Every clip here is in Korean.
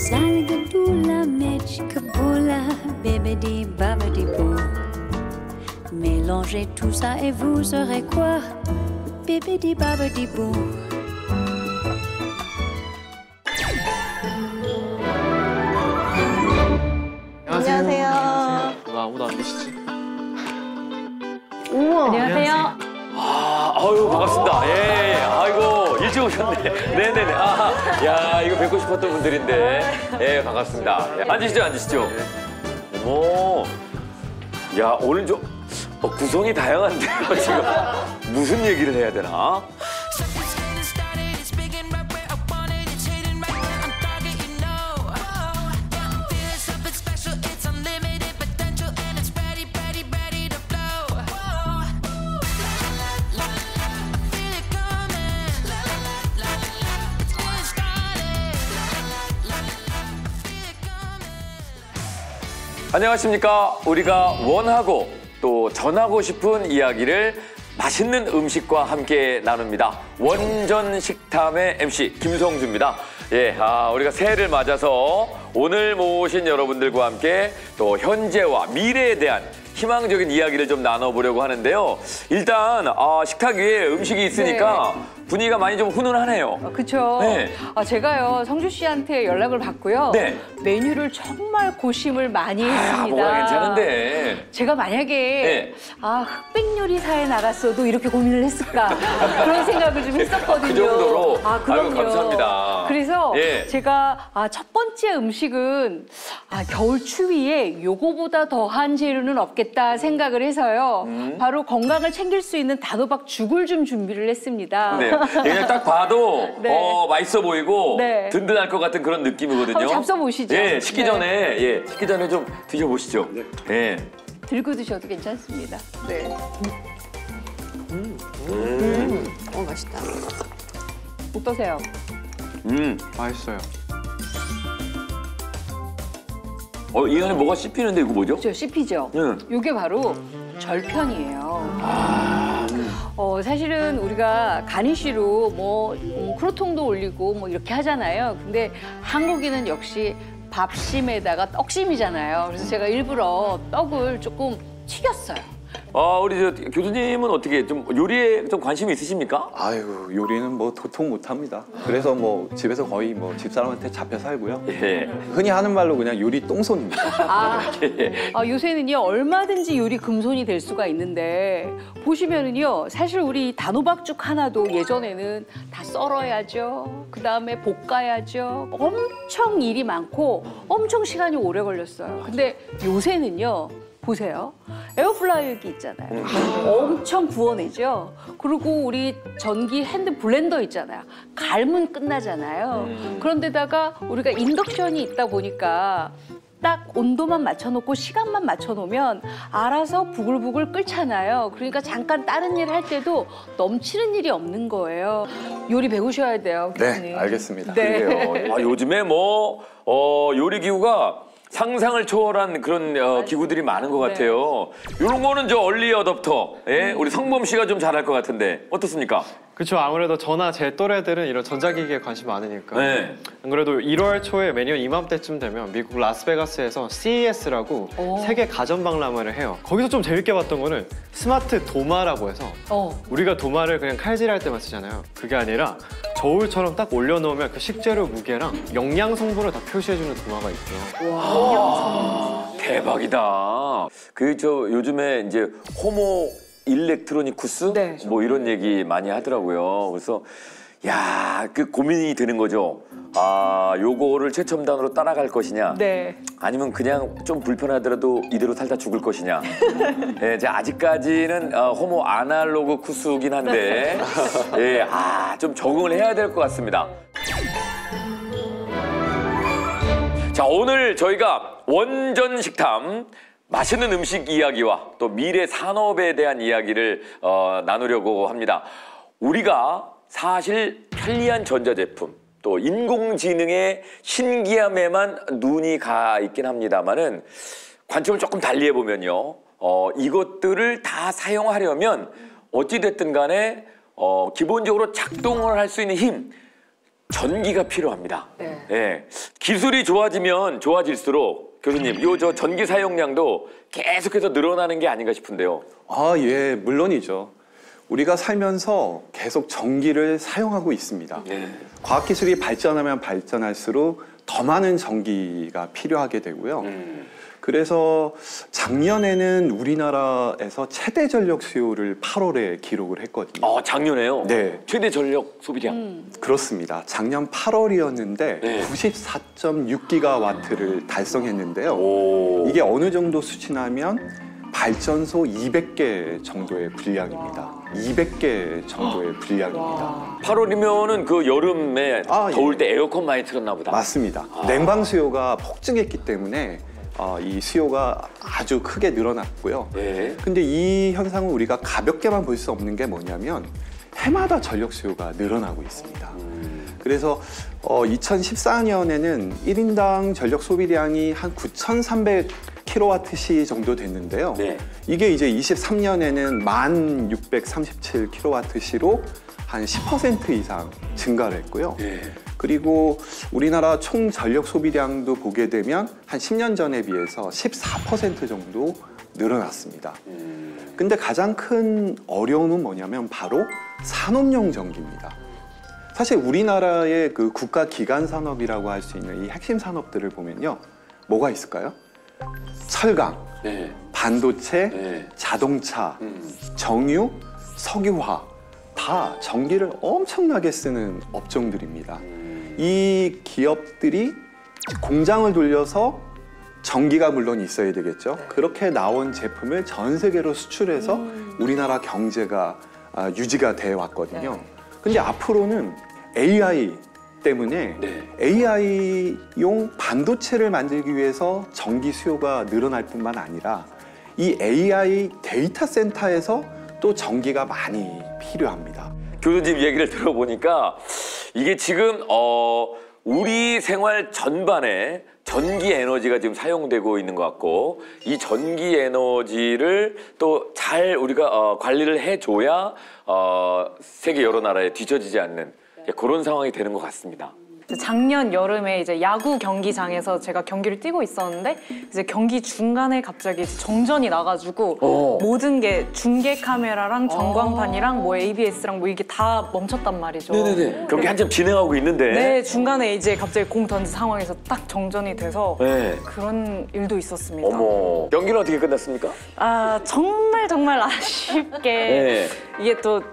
Zalagadoula, Mechkaboula, Bébédi, Babadi Bou. Mélangez tout ça et vous aurez quoi? Bébédi, Babadi Bou. 안녕하세요. 아무도 안 계시지? 우와. 안녕하세요. 아유 반갑습니다. 예, 아이고 일찍 오셨네. 네네네. 야 이거 뵙고 싶었던 분들인데, 예 반갑습니다. 앉으시죠, 앉으시죠. 어머, 야 오늘 좀 구성이 다양한데요 지금 무슨 얘기를 해야 되나? 안녕하십니까. 우리가 원하고 또 전하고 싶은 이야기를 맛있는 음식과 함께 나눕니다. 원전식탐의 MC 김성주입니다. 예, 우리가 새해를 맞아서 오늘 모신 여러분들과 함께 또 현재와 미래에 대한 희망적인 이야기를 좀 나눠보려고 하는데요. 일단 식탁 위에 음식이 있으니까 분위기가 많이 좀 훈훈하네요. 그렇죠. 네. 제가요 성주 씨한테 연락을 받고요. 네. 메뉴를 정말 고심을 많이 했습니다. 뭐가 괜찮은데. 제가 만약에 네. 흑백 요리사에 나갔어도 이렇게 고민을 했을까 그런 생각을 좀 했었거든요. 그 정도로. 그럼요. 아유, 감사합니다. 그래서 예. 제가 첫 번째 음식은 겨울 추위에 요거보다 더한 재료는 없겠다 생각을 해서요. 바로 건강을 챙길 수 있는 단호박 죽을 좀 준비를 했습니다. 네. 그냥 딱 봐도 네. 맛있어 보이고 네. 든든할 것 같은 그런 느낌이거든요. 한번 잡숴보시죠. 예, 식기 전에 식기 전에 좀 드셔보시죠. 네. 들고 드셔도 괜찮습니다. 네. 맛있다. 어떠세요? 맛있어요. 이 안에 뭐가 씹히는데 이거 뭐죠? 그렇죠, 씹히죠? 네. 이게 바로 절편이에요. 사실은 우리가 가니쉬로 크로통도 올리고 이렇게 하잖아요. 근데 한국인은 역시 밥심에다가 떡심이잖아요. 그래서 제가 일부러 떡을 조금 튀겼어요. 우리 교수님은 어떻게 좀 요리에 좀 관심이 있으십니까? 아유, 요리는 뭐 도통 못합니다. 그래서 뭐 집에서 거의 뭐 집사람한테 잡혀 살고요. 예. 흔히 하는 말로 그냥 요리 똥손입니다. 요새는요 얼마든지 요리 금손이 될 수가 있는데 보시면은요 사실 우리 단호박죽 하나도 예전에는 다 썰어야죠. 그다음에 볶아야죠. 엄청 일이 많고 엄청 시간이 오래 걸렸어요. 근데 요새는요 보세요. 에어프라이기 있잖아요. 엄청 구워내죠. 그리고 우리 전기 핸드 블렌더 있잖아요. 갈면 끝나잖아요. 그런데다가 우리가 인덕션이 있다 보니까 딱 온도만 맞춰놓고 시간만 맞춰놓으면 알아서 부글부글 끓잖아요. 그러니까 잠깐 다른 일 할 때도 넘치는 일이 없는 거예요. 요리 배우셔야 돼요, 교수님. 네, 알겠습니다. 네. 그래요. 요즘에 요리 기구가 상상을 초월한 그런 기구들이 많은 것 같아요. 이런 거는 저 얼리 어댑터, 우리 성범 씨가 좀 잘할 것 같은데 어떻습니까? 그렇죠. 아무래도 저나 제 또래들은 이런 전자기기에 관심 많으니까. 네. 안 그래도 1월 초에 매년 이맘때쯤 되면 미국 라스베가스에서 CES라고 세계 가전 박람회를 해요. 거기서 좀 재밌게 봤던 거는 스마트 도마라고 해서 우리가 도마를 그냥 칼질할 때만 쓰잖아요. 그게 아니라 저울처럼 딱 올려놓으면 그 식재료 무게랑 영양 성분을 다 표시해주는 도마가 있고요. 와, 대박이다. 요즘에 이제 호모 일렉트로니쿠스? 네. 뭐 이런 얘기 많이 하더라고요. 그래서 그 고민이 되는 거죠. 요거를 최첨단으로 따라갈 것이냐? 네. 아니면 그냥 좀 불편하더라도 이대로 살다 죽을 것이냐? 이제 아직까지는 호모 아날로그 쿠스긴 한데 좀 적응을 해야 될 것 같습니다. 자, 오늘 저희가 원전 식탐 맛있는 음식 이야기와 또 미래 산업에 대한 이야기를 나누려고 합니다. 우리가 사실 편리한 전자제품, 또 인공지능의 신기함에만 눈이 가 있긴 합니다만은 관점을 조금 달리 해보면요. 이것들을 다 사용하려면 어찌됐든 간에 기본적으로 작동을 할 수 있는 힘, 전기가 필요합니다. 네. 예. 기술이 좋아지면 좋아질수록 교수님, 요 저 전기 사용량도 계속해서 늘어나는 게 아닌가 싶은데요. 아, 예, 물론이죠. 우리가 살면서 계속 전기를 사용하고 있습니다. 예. 과학기술이 발전하면 발전할수록 더 많은 전기가 필요하게 되고요. 그래서 작년에는 우리나라에서 최대 전력 수요를 8월에 기록을 했거든요. 작년에요? 네. 최대 전력 소비량. 그렇습니다. 작년 8월이었는데 네. 94.6기가와트를 달성했는데요. 오. 이게 어느 정도 수치냐면 발전소 200개 정도의 분량입니다. 200개 정도의 분량입니다. 8월이면은 그 여름에 더울 예. 때 에어컨 많이 틀었나 보다. 맞습니다. 냉방 수요가 폭증했기 때문에 이 수요가 아주 크게 늘어났고요. 예. 근데 이 현상을 우리가 가볍게만 볼 수 없는 게 뭐냐면 해마다 전력 수요가 늘어나고 있습니다. 그래서 2014년에는 1인당 전력 소비량이 한 9,300kWh 정도 됐는데요. 네. 이게 이제 23년에는 1,637kWh로 한 10% 이상 증가를 했고요. 예. 그리고 우리나라 총 전력 소비량도 보게 되면 한 10년 전에 비해서 14% 정도 늘어났습니다. 근데 가장 큰 어려움은 뭐냐면 바로 산업용 전기입니다. 사실 우리나라의 그 국가 기간 산업이라고 할 수 있는 이 핵심 산업들을 보면요. 뭐가 있을까요? 철강, 네. 반도체, 네. 자동차, 정유, 석유화 다 전기를 엄청나게 쓰는 업종들입니다. 이 기업들이 공장을 돌려서 전기가 물론 있어야 되겠죠. 그렇게 나온 제품을 전 세계로 수출해서 우리나라 경제가 유지가 돼 왔거든요. 근데 앞으로는 AI 때문에 네. AI용 반도체를 만들기 위해서 전기 수요가 늘어날 뿐만 아니라 이 AI 데이터 센터에서 또 전기가 많이 필요합니다. 교수님 얘기를 들어보니까 이게 지금 우리 생활 전반에 전기 에너지가 지금 사용되고 있는 것 같고 이 전기 에너지를 또 잘 우리가 관리를 해줘야 세계 여러 나라에 뒤처지지 않는 그런 상황이 되는 것 같습니다. 작년 여름에 이제 야구 경기장에서 제가 경기를 뛰고 있었는데 이제 경기 중간에 갑자기 정전이 나가지고 모든 게 중계 카메라랑 전광판이랑 뭐 ABS랑 뭐 이게 다 멈췄단 말이죠. 네네네. 경기 한참 진행하고 있는데. 네, 중간에 이제 갑자기 공 던진 상황에서 딱 정전이 돼서 네. 그런 일도 있었습니다. 어머. 경기는 어떻게 끝났습니까? 정말 아쉽게 네.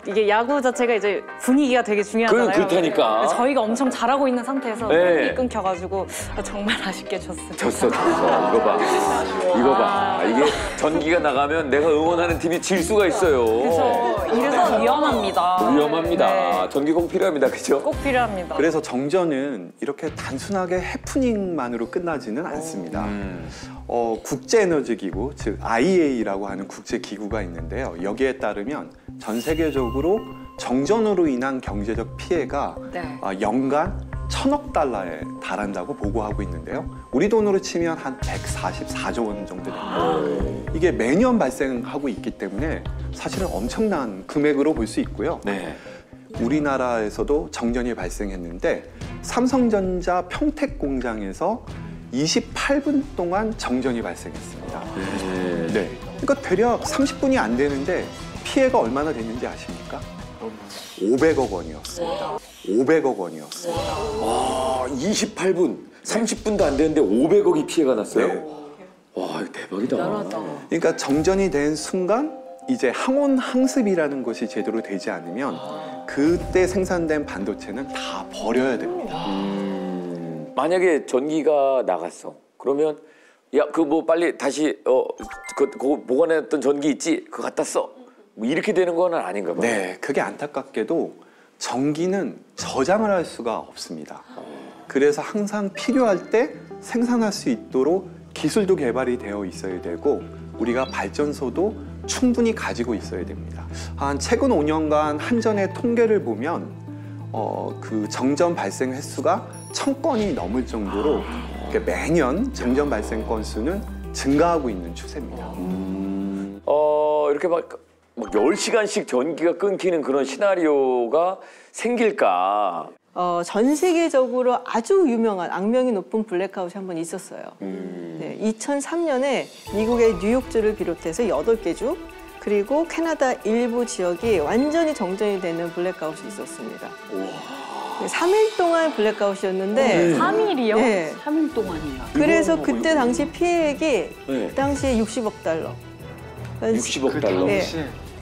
이게 야구 자체가 이제 분위기가 되게 중요하잖아요. 그렇다니까. 저희가 엄청 잘하고 있는 상태에서 네. 경기 끊겨가지고 정말 아쉽게 졌습니다. 졌어. 이거 봐. 이게 전기가 나가면 내가 응원하는 팀이 질 수가 있어요. 그래서 이래서 위험합니다. 위험합니다. 네. 전기 꼭 필요합니다. 그죠? 꼭 필요합니다. 그래서 정전은 이렇게 단순하게 해프닝만으로 끝나지는 않습니다. 국제에너지기구, 즉 IEA라고 하는 국제기구가 있는데요. 여기에 따르면 전 세계적으로 정전으로 인한 경제적 피해가 네. 연간 1,000억 달러에 달한다고 보고하고 있는데요. 우리 돈으로 치면 한 144조 원 정도 됩니다. 이게 매년 발생하고 있기 때문에 사실은 엄청난 금액으로 볼 수 있고요. 네. 우리나라에서도 정전이 발생했는데 삼성전자 평택 공장에서 28분 동안 정전이 발생했습니다. 네. 그러니까 대략 30분이 안 되는데 피해가 얼마나 됐는지 아십니까? 500억 원이었습니다. 500억 원이었습니다. 와, 28분, 30분도 안 되는데 500억이 피해가 났어요? 네. 와, 이거 대박이다. 그러니까 정전이 된 순간 이제 항온 항습이라는 것이 제대로 되지 않으면 그때 생산된 반도체는 다 버려야 됩니다. 만약에 전기가 나갔어. 그러면 야, 그 뭐 빨리 다시 그 보관했던 전기 있지? 그거 갖다 써. 뭐 이렇게 되는 건 아닌가 봐요. 네, 그게 안타깝게도 전기는 저장을 할 수가 없습니다. 그래서 항상 필요할 때 생산할 수 있도록 기술도 개발이 되어 있어야 되고 우리가 발전소도 충분히 가지고 있어야 됩니다. 한 최근 5년간 한전의 통계를 보면 그 정전 발생 횟수가 1,000건이 넘을 정도로 매년 정전 발생 건수는 증가하고 있는 추세입니다. 이렇게 막 10시간씩 전기가 끊기는 그런 시나리오가 생길까? 전 세계적으로 아주 유명한 악명이 높은 블랙아웃이 한 번 있었어요. 네, 2003년에 미국의 뉴욕주를 비롯해서 8개 주 그리고 캐나다 일부 지역이 완전히 정전이 되는 블랙아웃이 있었습니다. 네, 3일 동안 블랙아웃이었는데 3일이요? 네. 3일 동안이야. 그래서 그때 당시 피해액이 네. 그 당시에 60억 달러. 60억 달러. 네.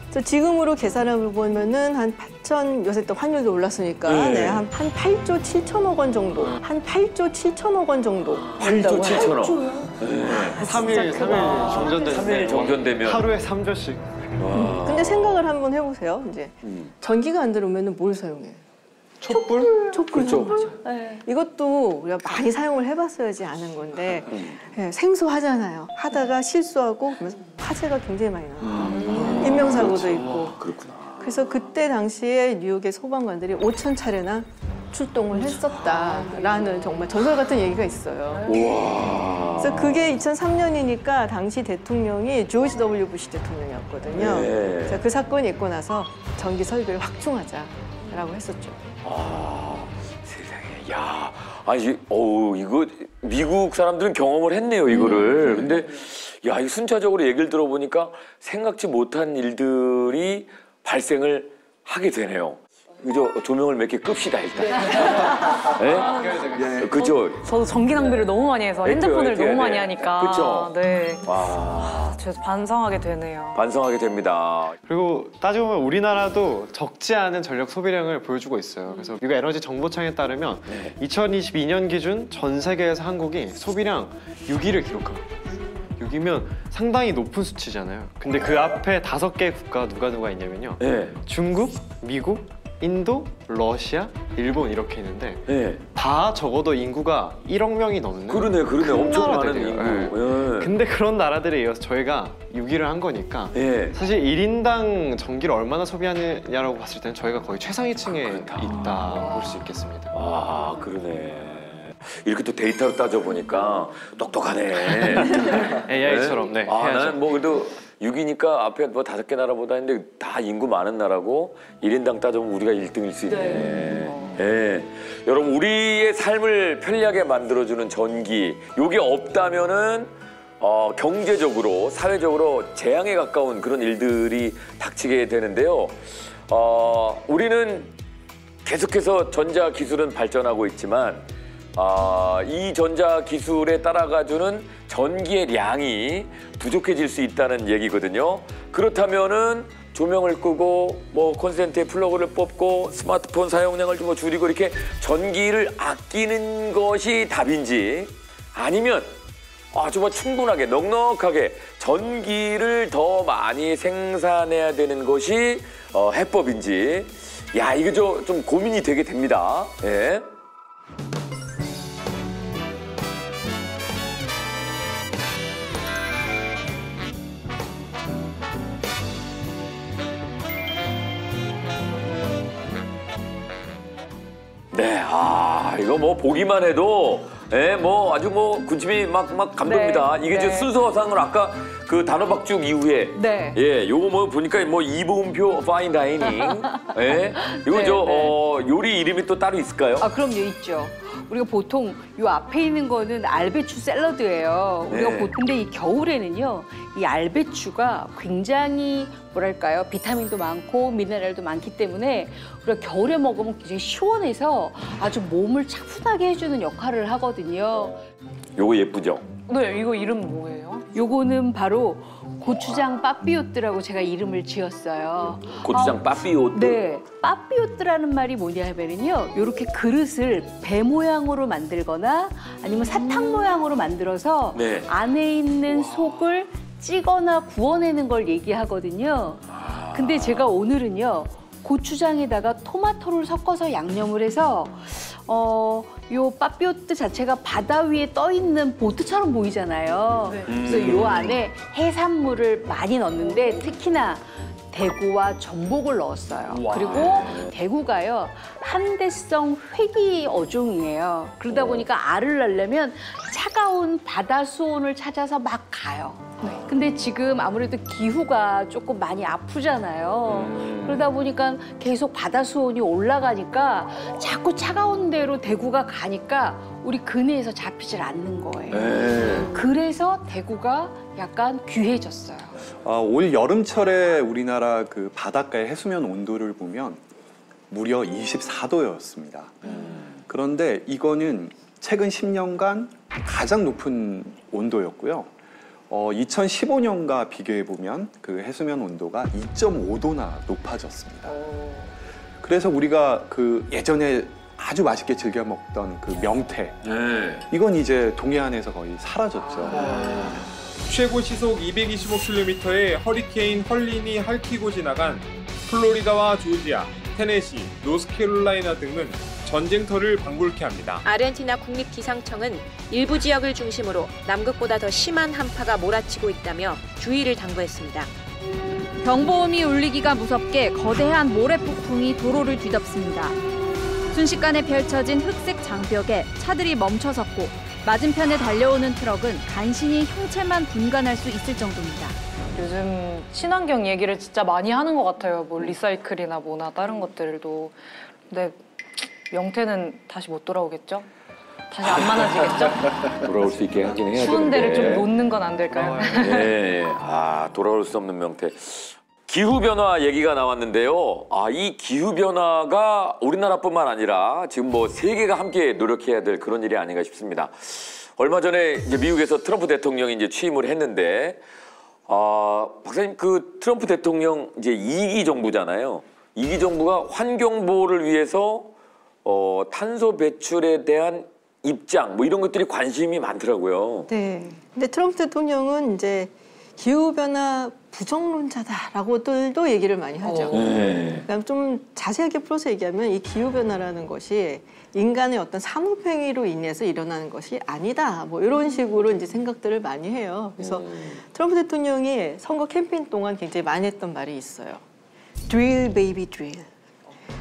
그래서 지금으로 계산을 보면은 한 8천, 요새 또 환율도 올랐으니까 네. 네, 한 8조 7천억 원 정도. 한 8조 7천억 원 정도. 8조 7천억. 3일 정전되는데 3일 정전되면 하루에 3조씩. 근데 생각을 한번 해보세요. 이제 전기가 안 들어오면 뭘 사용해? 촛불? 촛불. 그렇죠. 네. 이것도 우리가 많이 사용을 해봤어야지 아는 건데 네, 생소하잖아요. 하다가 실수하고 그러면서 화재가 굉장히 많이 나요. 인명사고도 있고. 그렇구나. 그래서 그때 당시에 뉴욕의 소방관들이 5천 차례나 출동을 했었다라는 정말 전설 같은 얘기가 있어요. 우와. 그래서 그게 2003년이니까 당시 대통령이 조지 W 부시 대통령이었거든요. 네. 그래서 그 사건이 있고 나서 전기 설비를 확충하자라고 했었죠. 아, 세상에. 야, 아니, 이거 미국 사람들은 경험을 했네요, 이거를. 근데 야, 이 순차적으로 얘기를 들어보니까 생각지 못한 일들이 발생을 하게 되네요. 그죠? 조명을 몇 개 끕시다, 일단. 네? 그죠? 저도 전기 낭비를 너무 많이 해서 핸드폰을 너무 많이 하니까. 그쵸? 네. 와, 그래서 반성하게 되네요. 반성하게 됩니다. 그리고 따지고 보면 우리나라도 적지 않은 전력 소비량을 보여주고 있어요. 그래서 미국 에너지 정보청에 따르면 2022년 기준 전 세계에서 한국이 소비량 6위를 기록합니다. 6위면 상당히 높은 수치잖아요. 근데 그 앞에 5개 국가 누가 있냐면요. 네. 중국, 미국, 인도, 러시아, 일본 이렇게 있는데 네. 다 적어도 인구가 1억 명이 넘는 그러네. 큰 엄청 많은 나라들이에요. 인구. 네. 네. 근데 그런 나라들에 이어서 저희가 6위를 한 거니까 네. 사실 1인당 전기를 얼마나 소비하느냐라고 봤을 때는 저희가 거의 최상위층에 있다 볼 수 있겠습니다. 아, 그러네. 이렇게 또 데이터로 따져보니까 똑똑하네. AI처럼 네, 아, 해야죠. 나는 뭐 그래도 6위니까 앞에 뭐 5개 나라보다 했는데 다 인구 많은 나라고 1인당 따져보면 우리가 1등일 수 있네. 예. 여러분, 우리의 삶을 편리하게 만들어주는 전기, 요게 없다면은 경제적으로, 사회적으로 재앙에 가까운 그런 일들이 닥치게 되는데요. 우리는 계속해서 전자기술은 발전하고 있지만 이 전자기술에 따라가주는 전기의 량이 부족해질 수 있다는 얘기거든요. 그렇다면은 조명을 끄고 뭐 콘센트에 플러그를 뽑고 스마트폰 사용량을 좀 줄이고 이렇게 전기를 아끼는 것이 답인지, 아니면 정말 충분하게 넉넉하게 전기를 더 많이 생산해야 되는 것이 해법인지, 야, 이게 좀 고민이 되게 됩니다. 예. 네, 이거 뭐 보기만 해도, 뭐 아주 뭐 군침이 막 감돕니다. 네, 이게 네. 저 순서상으로 아까 그 단호박죽 이후에, 네. 예, 요거 뭐 보니까 뭐 이보음표 파인 다이닝, 예, 이거 네, 요리 이름이 또 따로 있을까요? 그럼요, 있죠. 우리가 보통 요 앞에 있는 거는 알배추 샐러드예요. 우리가 네. 근데 이 겨울에는요, 이 알배추가 굉장히 뭐랄까요, 비타민도 많고 미네랄도 많기 때문에 우리가 겨울에 먹으면 굉장히 시원해서 아주 몸을 차분하게 해주는 역할을 하거든요. 요거 예쁘죠? 네, 이거 이름 뭐예요? 요거는 바로 고추장 빠삐오뜨라고 제가 이름을 지었어요. 고추장 빠삐오뜨. 네, 빠삐오뜨라는 말이 뭐냐 하면은요, 요렇게 그릇을 배 모양으로 만들거나 아니면 사탕 모양으로 만들어서 네. 안에 있는 속을 찌거나 구워내는 걸 얘기하거든요. 근데 제가 오늘은요, 고추장에다가 토마토를 섞어서 양념을 해서 요 빠삐오뜨 자체가 바다 위에 떠 있는 보트처럼 보이잖아요. 그래서 요 안에 해산물을 많이 넣었는데 특히나 대구와 전복을 넣었어요. 그리고 대구가요, 한대성 회기 어종이에요. 그러다 보니까 알을 낳으려면 차가운 바다 수온을 찾아서 막 가요. 근데 지금 아무래도 기후가 조금 많이 아프잖아요. 그러다 보니까 계속 바다 수온이 올라가니까 자꾸 차가운 데로 대구가 가니까 우리 근해에서 잡히질 않는 거예요. 그래서 대구가 약간 귀해졌어요. 올 여름철에 우리나라 그 바닷가의 해수면 온도를 보면 무려 24도였습니다. 그런데 이거는 최근 10년간 가장 높은 온도였고요. 2015년과 비교해 보면 그 해수면 온도가 2.5도나 높아졌습니다. 그래서 우리가 그 예전에 아주 맛있게 즐겨 먹던 그 명태, 이건 이제 동해안에서 거의 사라졌죠. 최고 시속 225km의 허리케인 헐린이 핥히고 지나간 플로리다와 조지아, 테네시, 노스캐롤라이나 등은 전쟁터를 방불케 합니다. 아르헨티나 국립기상청은 일부 지역을 중심으로 남극보다 더 심한 한파가 몰아치고 있다며 주의를 당부했습니다. 경보음이 울리기가 무섭게 거대한 모래폭풍이 도로를 뒤덮습니다. 순식간에 펼쳐진 흑색 장벽에 차들이 멈춰섰고 맞은편에 달려오는 트럭은 간신히 형체만 분간할 수 있을 정도입니다. 요즘 친환경 얘기를 진짜 많이 하는 것 같아요. 뭐 리사이클이나 뭐나 다른 것들도. 근데 명태는 다시 못 돌아오겠죠? 다시 안 많아지겠죠? 돌아올 수 있게 하긴 해야 되는데. 추운 데를 좀 놓는 건 안 될까요? 네. 돌아올 수 없는 명태. 기후변화 얘기가 나왔는데요. 이 기후변화가 우리나라뿐만 아니라 지금 뭐 세계가 함께 노력해야 될 그런 일이 아닌가 싶습니다. 얼마 전에 이제 미국에서 트럼프 대통령이 이제 취임을 했는데, 박사님 그 트럼프 대통령 이제 2기 정부잖아요. 2기 정부가 환경 보호를 위해서 탄소 배출에 대한 입장 뭐 이런 것들이 관심이 많더라고요. 네. 근데 트럼프 대통령은 이제 기후변화 부정론자다라고들도 얘기를 많이 하죠. 그러니까 좀 자세하게 풀어서 얘기하면 이 기후변화라는 것이 인간의 어떤 산업행위로 인해서 일어나는 것이 아니다. 뭐 이런 식으로 이제 생각들을 많이 해요. 그래서 트럼프 대통령이 선거 캠페인 동안 굉장히 많이 했던 말이 있어요. Drill, baby, drill.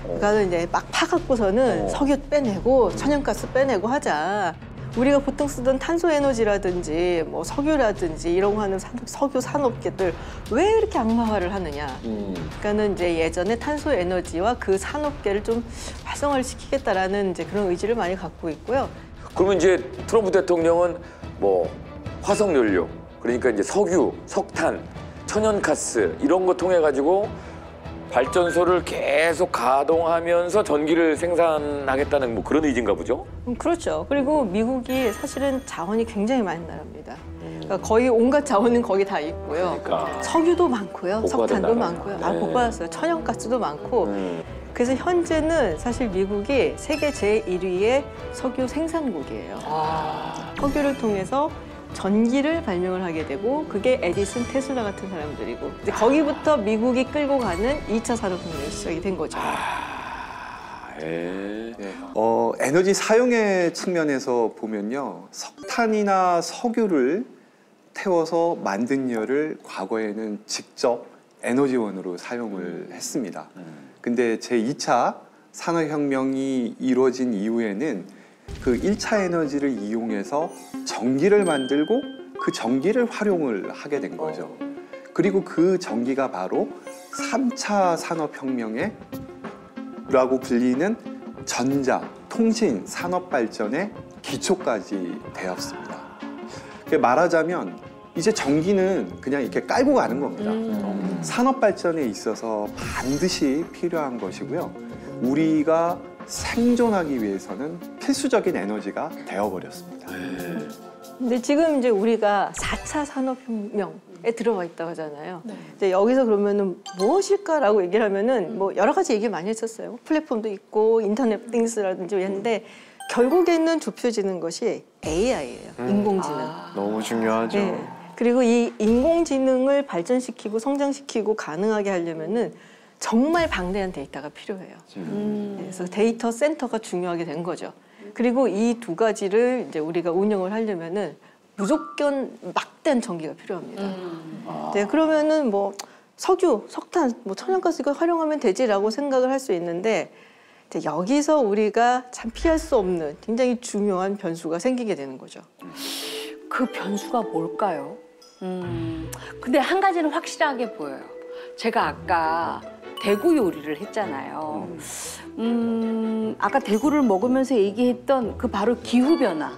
그러니까 이제 막 파갖고서는 석유 빼내고 천연가스 빼내고 하자. 우리가 보통 쓰던 탄소 에너지라든지 뭐 석유라든지 이런 거 하는 석유 산업계들 왜 이렇게 악마화를 하느냐. 그러니까는 이제 예전에 탄소 에너지와 그 산업계를 좀 활성화를 시키겠다라는 이제 그런 의지를 많이 갖고 있고요. 그러면 이제 트럼프 대통령은 뭐 화석연료, 그러니까 이제 석유, 석탄, 천연가스 이런 거 통해 가지고 발전소를 계속 가동하면서 전기를 생산하겠다는 뭐 그런 의지인가 보죠? 그렇죠. 그리고 미국이 사실은 자원이 굉장히 많은 나라입니다. 그러니까 거의 온갖 자원은 거기 다 있고요. 그러니까. 석유도 많고요. 석탄도 많고요. 복 받았어요. 천연가스도 많고. 그래서 현재는 사실 미국이 세계 제1위의 석유 생산국이에요. 석유를 통해서 전기를 발명을 하게 되고 그게 에디슨, 테슬라 같은 사람들이고 이제 거기부터 미국이 끌고 가는 2차 산업혁명이 시작이 된 거죠. 에너지 사용의 측면에서 보면요. 석탄이나 석유를 태워서 만든 열을 과거에는 직접 에너지원으로 사용을 했습니다. 근데 제2차 산업혁명이 이루어진 이후에는 그 1차 에너지를 이용해서 전기를 만들고 그 전기를 활용을 하게 된 거죠. 그리고 그 전기가 바로 3차 산업혁명의 라고 불리는 전자, 통신, 산업 발전의 기초까지 되었습니다. 말하자면 이제 전기는 그냥 이렇게 깔고 가는 겁니다. 산업 발전에 있어서 반드시 필요한 것이고요. 우리가 생존하기 위해서는 필수적인 에너지가 되어버렸습니다. 근데 지금 이제 우리가 4차 산업혁명에 들어가 있다고 하잖아요. 이제 여기서 그러면은 무엇일까라고 얘기를 하면은 뭐 여러 가지 얘기 많이 했었어요. 플랫폼도 있고 인터넷 띵스라든지 했는데 결국에는 좁혀지는 것이 AI예요. 인공지능. 너무 중요하죠. 네. 그리고 이 인공지능을 발전시키고 성장시키고 가능하게 하려면은 정말 방대한 데이터가 필요해요. 그래서 데이터 센터가 중요하게 된 거죠. 그리고 이 두 가지를 이제 우리가 운영을 하려면은 무조건 막대한 전기가 필요합니다. 네, 그러면은 뭐 석유, 석탄, 뭐 천연가스 이거 활용하면 되지라고 생각을 할 수 있는데 이제 여기서 우리가 참 피할 수 없는 굉장히 중요한 변수가 생기게 되는 거죠. 그 변수가 뭘까요? 근데 한 가지는 확실하게 보여요. 제가 아까 대구 요리를 했잖아요. 아까 대구를 먹으면서 얘기했던 그 바로 기후변화,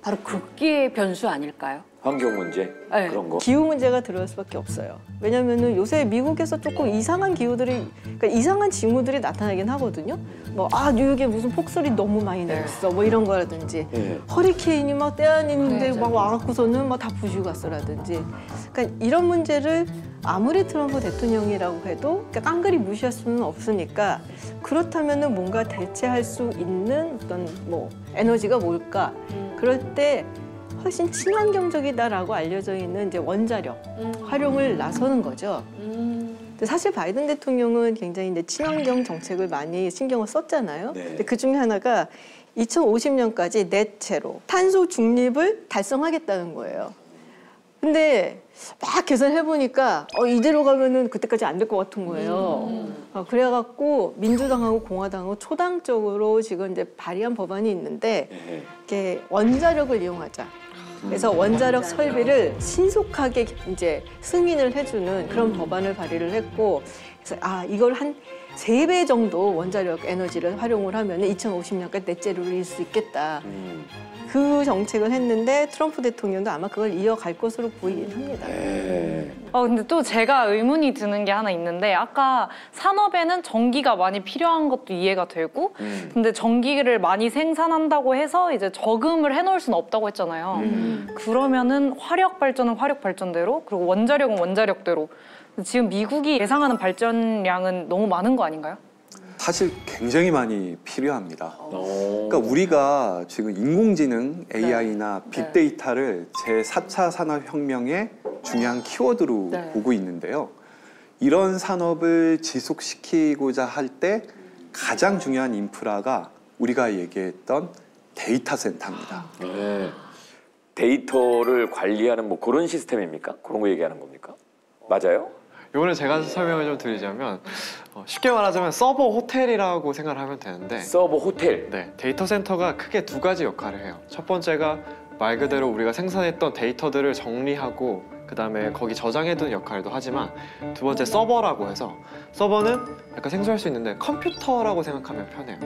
바로 극기의 변수 아닐까요? 환경 문제 네. 그런 거. 기후 문제가 들어갈 수밖에 없어요. 왜냐면은 요새 미국에서 조금 이상한 기후들이, 그러니까 이상한 징후들이 나타나긴 하거든요. 뭐, 뉴욕에 무슨 폭설이 너무 많이 내렸어. 뭐 이런 거라든지. 허리케인이 막 때 아니는데 막 와갖고서는 막 다 부시고 갔어라든지. 그러니까 이런 문제를 아무리 트럼프 대통령이라고 해도 깡그리 무시할 수는 없으니까, 그렇다면은 뭔가 대체할 수 있는 어떤 뭐 에너지가 뭘까? 그럴 때 훨씬 친환경적이다라고 알려져 있는 이제 원자력 활용을 나서는 거죠. 근데 사실 바이든 대통령은 굉장히 이제 친환경 정책을 많이 신경을 썼잖아요. 네. 근데 그 중에 하나가 2050년까지 넷제로 탄소 중립을 달성하겠다는 거예요. 근데 막 계산해 보니까 이대로 가면은 그때까지 안 될 것 같은 거예요. 그래갖고 민주당하고 공화당하고 초당적으로 지금 이제 발의한 법안이 있는데 이게 원자력을 이용하자. 그래서 원자력 설비를 신속하게 이제 승인을 해주는 그런 법안을 발의를 했고, 그래서 이걸 한 3배 정도 원자력 에너지를 활용을 하면 2050년까지 넷제로를 이룰 수 있겠다. 그 정책을 했는데 트럼프 대통령도 아마 그걸 이어갈 것으로 보이긴 합니다. 근데 또 제가 의문이 드는 게 하나 있는데, 아까 산업에는 전기가 많이 필요한 것도 이해가 되고, 근데 전기를 많이 생산한다고 해서 이제 저금을 해놓을 수는 없다고 했잖아요. 그러면은 화력 발전은 화력 발전대로, 그리고 원자력은 원자력대로. 지금 미국이 예상하는 발전량은 너무 많은 거 아닌가요? 사실 굉장히 많이 필요합니다. 그러니까 우리가 지금 인공지능, AI나 빅데이터를 제4차 산업혁명의 중요한 키워드로 보고 있는데요. 이런 산업을 지속시키고자 할 때 가장 중요한 인프라가 우리가 얘기했던 데이터 센터입니다. 데이터를 관리하는 뭐 그런 시스템입니까? 그런 거 얘기하는 겁니까? 맞아요? 이거는 제가 설명을 좀 드리자면 쉽게 말하자면 서버 호텔이라고 생각을 하면 되는데, 서버 호텔? 네, 데이터 센터가 크게 2가지 역할을 해요. 첫 번째가 말 그대로 우리가 생산했던 데이터들을 정리하고 그 다음에 거기 저장해두는 역할도 하지만, 두 번째 서버라고 해서, 서버는 약간 생소할 수 있는데 컴퓨터라고 생각하면 편해요.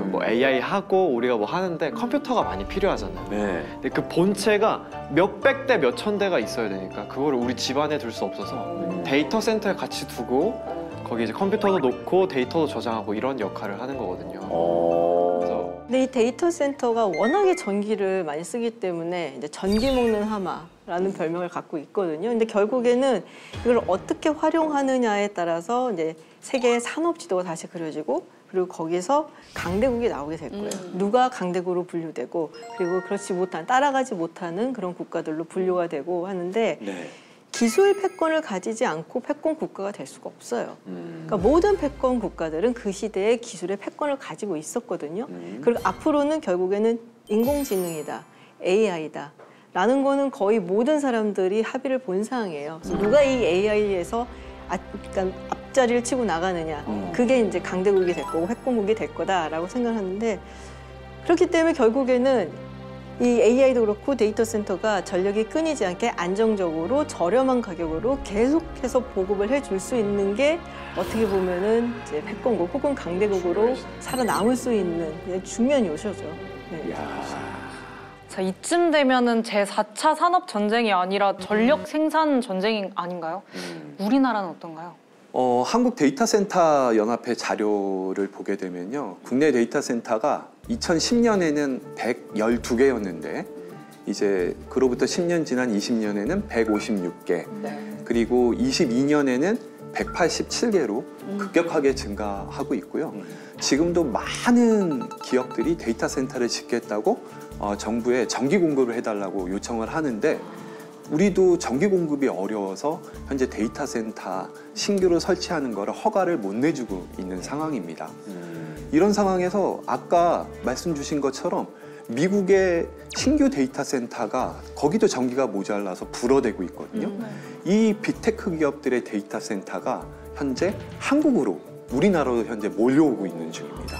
뭐 AI 하고 우리가 뭐 하는데 컴퓨터가 많이 필요하잖아요. 근데 그 본체가 몇백 대 몇천 대가 있어야 되니까 그거를 우리 집안에 둘 수 없어서 데이터 센터에 같이 두고 거기 이제 컴퓨터도 놓고 데이터도 저장하고 이런 역할을 하는 거거든요. 그래서 근데 이 데이터 센터가 워낙에 전기를 많이 쓰기 때문에 이제 전기 먹는 하마라는 별명을 갖고 있거든요. 근데 결국에는 이걸 어떻게 활용하느냐에 따라서 이제 세계의 산업 지도가 다시 그려지고, 그리고 거기서 강대국이 나오게 될 거예요. 누가 강대국으로 분류되고, 그리고 그렇지 못한, 따라가지 못하는 그런 국가들로 분류가 되고 하는데, 기술 패권을 가지지 않고 패권 국가가 될 수가 없어요. 그러니까 모든 패권 국가들은 그 시대에 기술의 패권을 가지고 있었거든요. 그리고 앞으로는 결국에는 인공지능이다, AI다 라는 거는 거의 모든 사람들이 합의를 본 사항이에요. 그래서 누가 이 AI에서 그러니까 앞자리를 치고 나가느냐, 그게 이제 강대국이 될 거고 패권국이 될 거다라고 생각하는데, 그렇기 때문에 결국에는 이 AI도 그렇고 데이터 센터가 전력이 끊이지 않게 안정적으로 저렴한 가격으로 계속해서 보급을 해줄 수 있는 게 어떻게 보면은 이제 패권국 혹은 강대국으로 살아남을 수 있는 중요한 요소죠. 자, 이쯤 되면은 제4차 산업 전쟁이 아니라 전력 생산 전쟁이 아닌가요? 우리나라는 어떤가요? 한국 데이터 센터 연합회 자료를 보게 되면요, 국내 데이터 센터가 2010년에는 112개였는데 이제 그로부터 10년 지난 20년에는 156개, 그리고 22년에는 187개로 급격하게 증가하고 있고요. 지금도 많은 기업들이 데이터 센터를 짓겠다고 정부에 전기 공급을 해달라고 요청을 하는데, 우리도 전기 공급이 어려워서 현재 데이터 센터 신규로 설치하는 거를 허가를 못 내주고 있는 상황입니다. 이런 상황에서 아까 말씀 주신 것처럼 미국의 신규 데이터 센터가 거기도 전기가 모자라서 불어대고 있거든요. 이 빅테크 기업들의 데이터 센터가 현재 한국으로, 우리나라로 현재 몰려오고 있는 중입니다.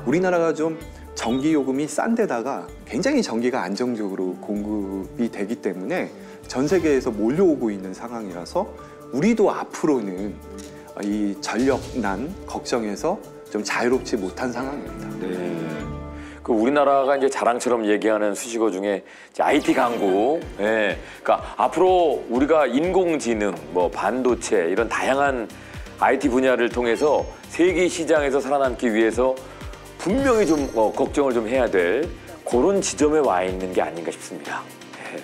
우리나라가 좀 전기 요금이 싼 데다가 굉장히 전기가 안정적으로 공급이 되기 때문에 전 세계에서 몰려오고 있는 상황이라서 우리도 앞으로는 이 전력난 걱정에서 좀 자유롭지 못한 상황입니다. 네. 그 우리나라가 이제 자랑처럼 얘기하는 수식어 중에 이제 IT 강국. 예. 그러니까 앞으로 우리가 인공지능, 뭐 반도체 이런 다양한 IT 분야를 통해서 세계 시장에서 살아남기 위해서 분명히 좀 걱정을 좀 해야 될 그런 지점에 와 있는 게 아닌가 싶습니다. 네.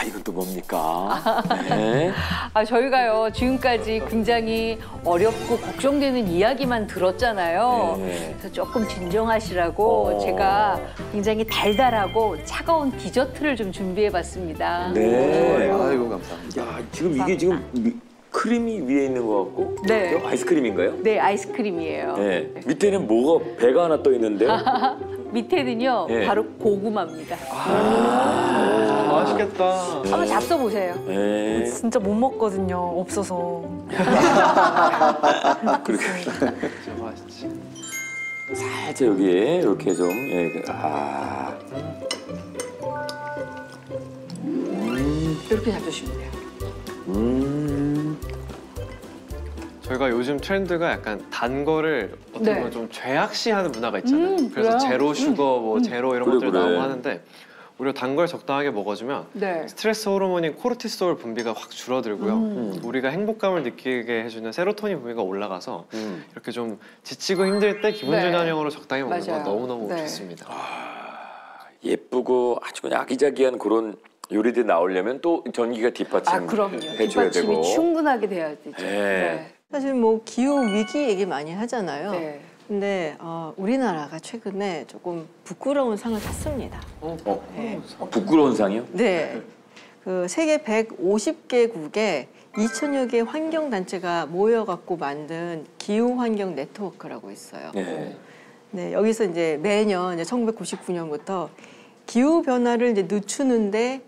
이건 또 뭡니까? 네. 저희가요 지금까지 굉장히 어렵고 걱정되는 이야기만 들었잖아요. 네. 그래서 조금 진정하시라고 제가 굉장히 달달하고 차가운 디저트를 좀 준비해봤습니다. 네. 아이고 감사합니다. 야, 지금 이게 지금 크림이 위에 있는 것 같고, 네. 그죠? 아이스크림인가요? 네, 아이스크림이에요. 네. 밑에는 뭐가 배가 하나 떠 있는데요. 밑에는요 네. 바로 고구마입니다. 맛있겠다. 한번 잡숴 보세요. 네. 진짜 못 먹거든요. 없어서. 그렇게 진짜 맛있지. 살짝 여기에 이렇게 좀 이렇게 잡수시면 돼요. 저희가 요즘 트렌드가 약간 단 거를 어떻게 네. 보면 좀 죄악시하는 문화가 있잖아요. 그래서 그래요? 제로 슈거, 뭐 제로 이런 그래, 것들 그래. 나오고 하는데 오히려 단 걸 적당하게 먹어주면 네. 스트레스 호르몬인 코르티솔 분비가 확 줄어들고요. 우리가 행복감을 느끼게 해주는 세로토닌 분비가 올라가서 이렇게 좀 지치고 힘들 때 기분 네. 전환용으로 적당히 먹는 맞아요. 건 너무너무 네. 좋습니다. 예쁘고 아주 그냥 아기자기한 그런 요리들이 나오려면 또 전기가 뒷받침 그럼요. 해줘야 뒷받침이 되고. 충분하게 돼야 되죠. 네. 사실 뭐 기후 위기 얘기 많이 하잖아요. 네. 근데 우리나라가 최근에 조금 부끄러운 상을 탔습니다. 네. 부끄러운 상이요? 네. 그 세계 150개국에 2천여 개 환경 단체가 모여갖고 만든 기후 환경 네트워크라고 있어요. 네. 네, 여기서 이제 매년 1999년부터 기후 변화를 이제 늦추는데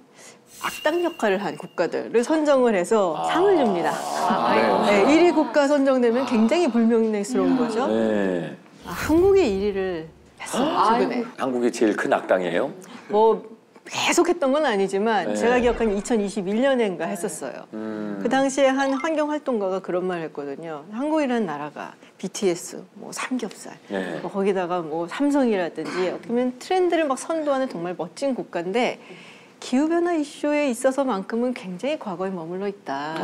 악당 역할을 한 국가들을 선정을 해서 상을 줍니다. 네, 1위 국가 선정되면 굉장히 불명예스러운 거죠. 네. 한국이 1위를 했어요, 최근에. 한국이 제일 큰 악당이에요? 뭐 계속 했던 건 아니지만 네. 제가 기억하는 2021년인가 했었어요. 그 당시에 한 환경활동가가 그런 말을 했거든요. 한국이라는 나라가 BTS, 뭐 삼겹살, 네. 뭐 거기다가 뭐 삼성이라든지 어떻게 보면 트렌드를 막 선도하는 정말 멋진 국가인데 기후변화 이슈에 있어서만큼은 굉장히 과거에 머물러 있다.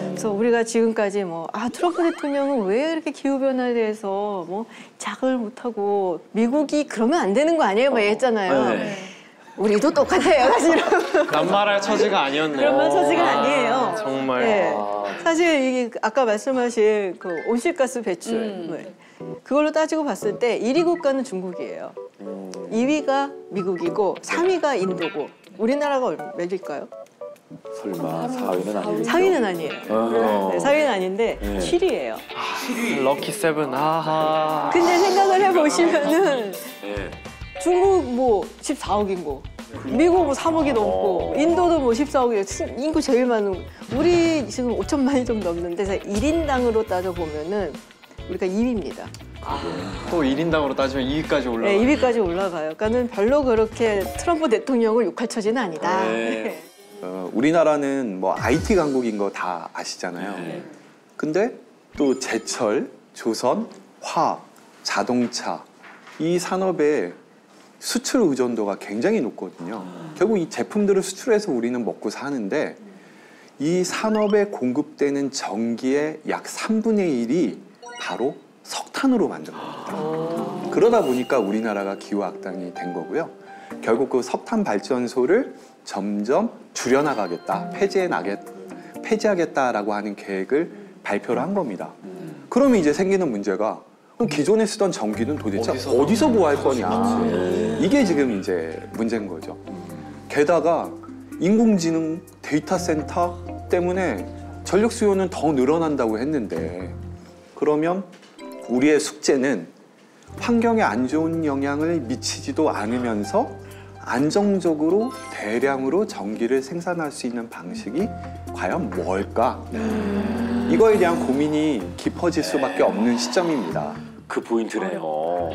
그래서 우리가 지금까지 트럼프 대통령은 왜 이렇게 기후변화에 대해서 자극을 못하고 미국이 그러면 안 되는 거 아니에요? 막 했잖아요. 네. 우리도 똑같아요, 사실은. 남말할 처지가 아니었네요. 그런 처지가 아니에요. 정말. 네. 사실 이게 아까 말씀하신 그 온실가스 배출 그걸로 따지고 봤을 때 1위 국가는 중국이에요. 2위가 미국이고 3위가 인도고 우리나라가 몇일까요? 설마 4위는 아니겠죠? 4위는 아니에요. 네, 4위는 아닌데 7위예요. 럭키 세븐. 아하. 근데 생각을 해보시면은 네. 중국 뭐 14억이고 미국 뭐 3억이 넘고 인도도 뭐 14억이에요. 인구 제일 많은 우리 지금 5천만이 좀 넘는데 1인당으로 따져보면은 우리가 2위입니다. 또 1인당으로 따지면 2위까지 올라가요. 네, 2위까지 올라가요. 그러니까는 별로 그렇게 트럼프 대통령을 욕할 처지는 아니다. 네. 우리나라는 뭐 IT 강국인 거 다 아시잖아요. 근데 또 제철, 조선, 화학, 자동차 이 산업의 수출 의존도가 굉장히 높거든요. 결국 이 제품들을 수출해서 우리는 먹고 사는데 이 산업에 공급되는 전기의 약 3분의 1이 바로 석탄으로 만든 겁니다. 그러다 보니까 우리나라가 기후 악당이 된 거고요. 결국 그 석탄 발전소를 점점 줄여나가겠다, 폐지하겠다라고 하는 계획을 발표를 한 겁니다. 그러면 이제 생기는 문제가 그럼 기존에 쓰던 전기는 도대체 어디서 구할 거냐. 이게 지금 이제 문제인 거죠. 게다가 인공지능 데이터 센터 때문에 전력 수요는 더 늘어난다고 했는데 그러면 우리의 숙제는 환경에 안 좋은 영향을 미치지도 않으면서 안정적으로 대량으로 전기를 생산할 수 있는 방식이 과연 뭘까? 이거에 대한 고민이 깊어질 수밖에 없는 시점입니다. 그 포인트네요.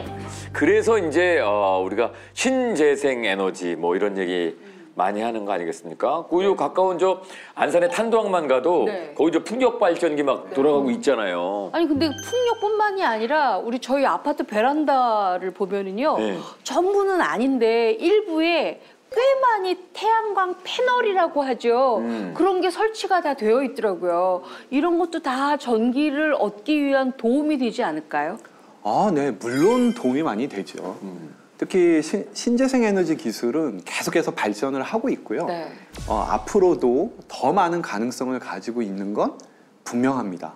그래서 이제 우리가 신재생 에너지 뭐 이런 얘기 많이 하는 거 아니겠습니까? 그 가까운 저 안산의 탄도항만 가도 거기 저 풍력 발전기 막 돌아가고 있잖아요. 아니 근데 풍력뿐만이 아니라 우리 저희 아파트 베란다를 보면은요. 전부는 아닌데 일부에 꽤 많이 태양광 패널이라고 하죠. 그런 게 설치가 다 되어 있더라고요. 이런 것도 다 전기를 얻기 위한 도움이 되지 않을까요? 아, 네. 물론 도움이 많이 되죠. 특히 신재생 에너지 기술은 계속해서 발전을 하고 있고요. 앞으로도 더 많은 가능성을 가지고 있는 건 분명합니다.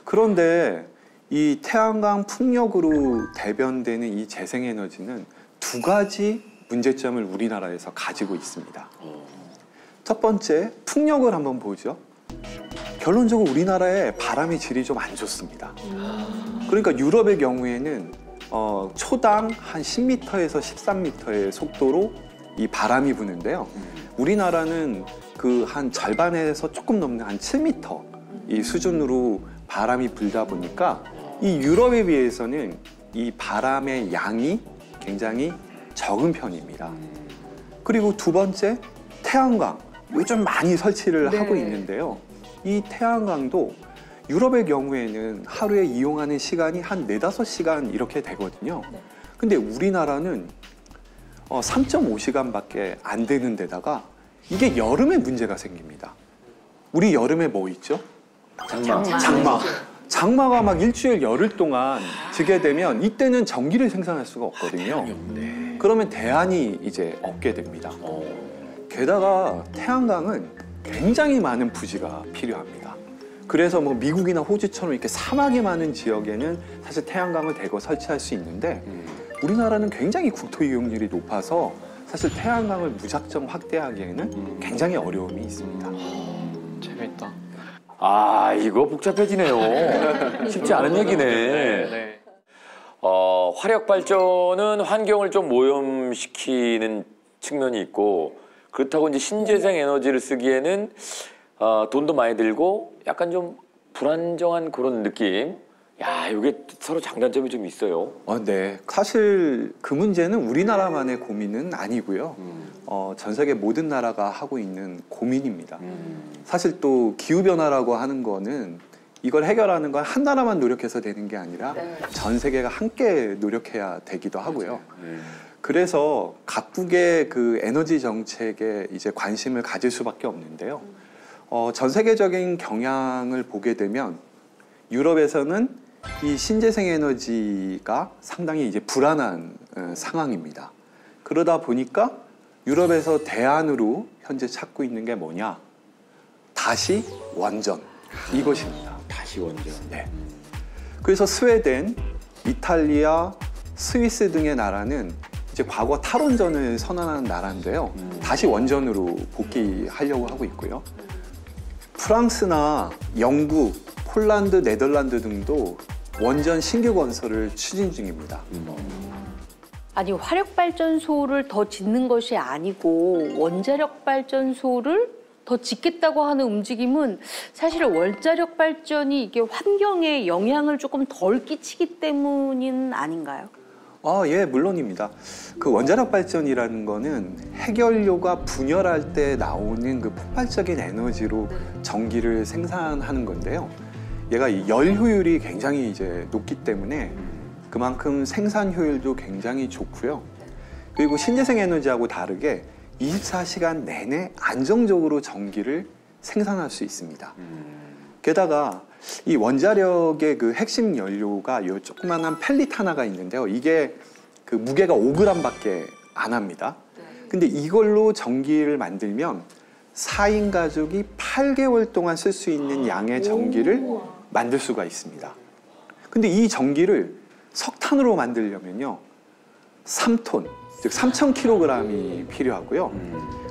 그런데 이 태양광 풍력으로 대변되는 이 재생에너지는 두 가지 문제점을 우리나라에서 가지고 있습니다. 첫 번째, 풍력을 한번 보죠. 결론적으로 우리나라의 바람의 질이 좀 안 좋습니다. 그러니까 유럽의 경우에는 초당 한 10m에서 13m의 속도로 이 바람이 부는데요. 우리나라는 그 한 절반에서 조금 넘는 한 7m 이 수준으로 바람이 불다 보니까 이 유럽에 비해서는 이 바람의 양이 굉장히 적은 편입니다. 그리고 두 번째, 태양광. 요즘 많이 설치를 하고 있는데요. 이 태양광도 유럽의 경우에는 하루에 이용하는 시간이 한 4~5시간 이렇게 되거든요. 근데 우리나라는 3.5시간밖에 안 되는 데다가 이게 여름에 문제가 생깁니다. 우리 여름에 뭐 있죠? 장마. 장마가 막 일주일 열흘 동안 지게 되면 이때는 전기를 생산할 수가 없거든요. 그러면 대안이 이제 없게 됩니다. 게다가 태양광은 굉장히 많은 부지가 필요합니다. 그래서 뭐 미국이나 호주처럼 이렇게 사막이 많은 지역에는 사실 태양광을 대거 설치할 수 있는데 우리나라는 굉장히 국토 이용률이 높아서 사실 태양광을 무작정 확대하기에는 굉장히 어려움이 있습니다. 재밌다. 아, 이거 복잡해지네요. 쉽지 않은 얘기네. 화력 발전은 환경을 좀 오염시키는 측면이 있고 그렇다고 이제 신재생 에너지를 쓰기에는 돈도 많이 들고 약간 좀 불안정한 그런 느낌. 야, 이게 서로 장단점이 좀 있어요. 네. 사실 그 문제는 우리나라만의 고민은 아니고요. 전 세계 모든 나라가 하고 있는 고민입니다. 사실 또 기후변화라고 하는 거는 이걸 해결하는 건 한 나라만 노력해서 되는 게 아니라 전 세계가 함께 노력해야 되기도 하고요. 그래서 각국의 그 에너지 정책에 이제 관심을 가질 수밖에 없는데요. 전 세계적인 경향을 보게 되면 유럽에서는 이 신재생 에너지가 상당히 이제 불안한 상황입니다. 그러다 보니까 유럽에서 대안으로 현재 찾고 있는 게 뭐냐? 다시 원전. 이것입니다. 다시 원전. 네. 그래서 스웨덴, 이탈리아, 스위스 등의 나라는 이제 과거 탈원전을 선언한 나라인데요. 다시 원전으로 복귀하려고 하고 있고요. 프랑스나 영국, 폴란드, 네덜란드 등도 원전 신규 건설을 추진 중입니다. 아니 화력발전소를 더 짓는 것이 아니고 원자력 발전소를 더 짓겠다고 하는 움직임은 사실 원자력 발전이 이게 환경에 영향을 조금 덜 끼치기 때문은 아닌가요? 예, 물론입니다. 그 원자력 발전이라는 거는 핵연료가 분열할 때 나오는 그 폭발적인 에너지로 전기를 생산하는 건데요. 얘가 열 효율이 굉장히 이제 높기 때문에 그만큼 생산 효율도 굉장히 좋고요. 그리고 신재생 에너지하고 다르게 24시간 내내 안정적으로 전기를 생산할 수 있습니다. 게다가 이 원자력의 그 핵심 연료가 요 조그만한 펠릿 하나가 있는데요. 이게 그 무게가 5g밖에 안 합니다. 근데 이걸로 전기를 만들면 4인 가족이 8개월 동안 쓸 수 있는 양의 전기를 만들 수가 있습니다. 근데 이 전기를 석탄으로 만들려면요 3톤, 즉 3,000kg이 필요하고요.